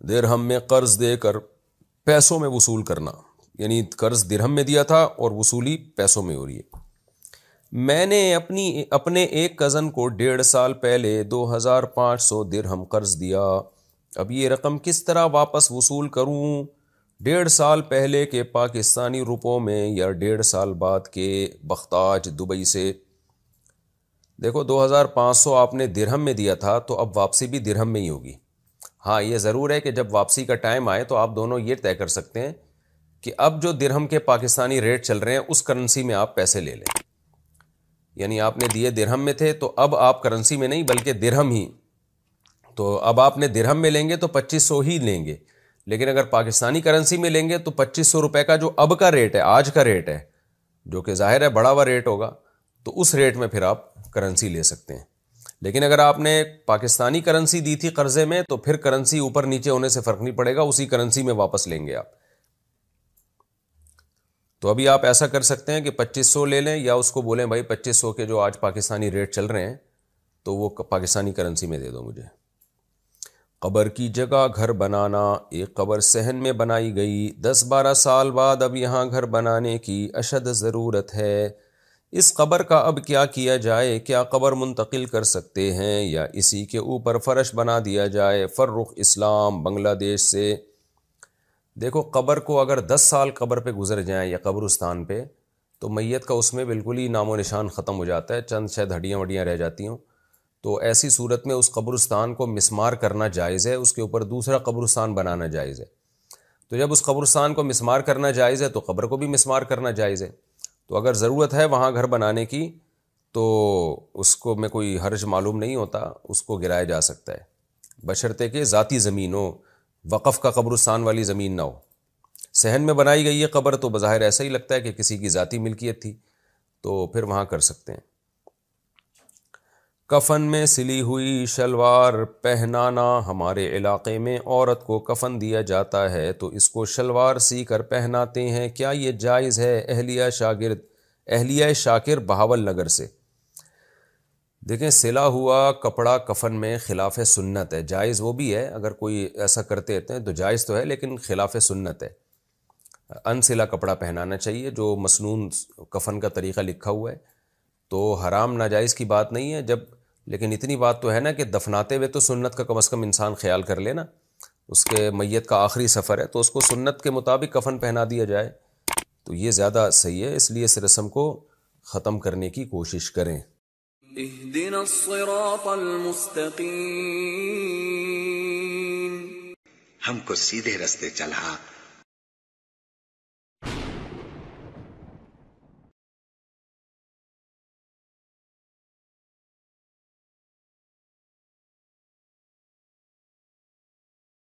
درہم میں قرض دے کر پیسوں میں وصول کرنا، یعنی قرض درہم میں دیا تھا اور وصولی پیسوں میں ہو رہی ہے۔ میں نے اپنے ایک کزن کو 1.5 سال پہلے 2500 درہم قرض دیا، اب یہ رقم کس طرح واپس وصول کروں؟ 1.5 سال پہلے کے پاکستانی روپوں میں یا 1.5 سال بعد کے بختاج دبئی سے؟ دیکھو 2500 آپ نے درہم میں دیا تھا تو اب واپسی بھی درہم میں ہی ہوگی۔ ہاں یہ ضرور ہے کہ جب واپسی کا ٹائم آئے تو آپ دونوں یہ طے کر سکتے ہیں کہ اب جو درہم کے پاکستانی ریٹ چل رہے ہیں اس کرنسی میں آپ پیسے لے لیں، یعنی آپ نے دیے درہم میں تھے تو اب آپ کرنسی میں نہیں بلکہ درہم ہی، تو اب آپ نے درہم میں لیں گے تو 2500 ہی لیں گے، لیکن اگر پاکستانی کرنسی میں لیں گے تو 2500 روپے کا جو اب کا ریٹ ہے، آج کا ریٹ ہے، جو کہ ظاہر ہے بڑا ہوا ریٹ ہوگا، تو اس ریٹ میں پھر آپ کرنسی لے سکتے ہیں۔ لیکن اگر آپ نے پاکستانی کرنسی دی تھی قرضے میں تو پھر کرنسی اوپر نیچے ہونے سے فرق نہیں پڑے گا، اسی کرنسی میں واپس لیں گے آپ۔ تو ابھی آپ ایسا کر سکتے ہیں کہ 2500 لے لیں، یا اس کو بولیں بھائی 2500 کے جو آج پاکستانی ریٹ چل رہے ہیں تو وہ پاکستانی کرنسی میں دے دو مجھے۔ قبر کی جگہ گھر بنانا، ایک قبر صحن میں بنائی گئی، 10-12 سال بعد اب یہاں گھر بنانے کی اشد ضرورت ہے، اس قبر کا اب کیا کیا جائے؟ کیا قبر منتقل کر سکتے ہیں یا اسی کے اوپر فرش بنا دیا جائے؟ فرخ اسلام بنگلہ دیش سے۔ دیکھو قبر کو اگر 10 سال قبر پہ گزر جائیں یا قبرستان پہ تو میت کا اس میں بالکل ہی نام و نشان ختم ہو جاتا ہے، چند شاید ہڈیاں وڈیاں رہ جاتی ہوں، تو ایسی صورت میں اس قبرستان کو مسمار کرنا جائز ہے، اس کے اوپر دوسرا قبرستان بنانا جائز ہے۔ تو جب اس قبرستان کو مسمار کرنا جائز ہے تو قبر کو بھی مسمار کرنا جائز ہے، تو اگر ضرورت ہے وہاں گھر بنانے کی تو اس کو میں کوئی حرج معلوم نہیں ہوتا، اس کو گرایا جا سکتا ہے، بشرطے کہ ذاتی زمین ہو، وقف کا قبرستان والی زمین نہ ہو۔ صحن میں بنائی گئی ہے قبر تو بظاہر ایسا ہی لگتا ہے کہ کسی کی ذاتی ملکیت تھی، تو پھر وہاں کر سکتے ہیں۔ کفن میں سلی ہوئی شلوار پہنانا، ہمارے علاقے میں عورت کو کفن دیا جاتا ہے تو اس کو شلوار سی کر پہناتے ہیں، کیا یہ جائز ہے؟ اہلیہ شاکر بہاول نگر سے۔ دیکھیں سلا ہوا کپڑا کفن میں خلاف سنت ہے، جائز وہ بھی ہے، اگر کوئی ایسا کرتے ہیں تو جائز تو ہے لیکن خلاف سنت ہے۔ انسلا کپڑا پہنانا چاہیے جو مسنون کفن کا طریقہ لکھا ہوا ہے، تو حرام ناجائز کی بات نہیں ہے جب، لیکن اتنی بات تو ہے نا کہ دفناتے ہوئے تو سنت کا کم از کم انسان خیال کر لے نا، اس کے میت کا آخری سفر ہے تو اس کو سنت کے مطابق کفن پہنا دیا جائے تو یہ زیادہ صحیح ہے، اس لیے اس رسم کو ختم کرنے کی کوشش کریں۔ اهدنا الصراط المستقیم، ہم کو سیدھے رستے چلا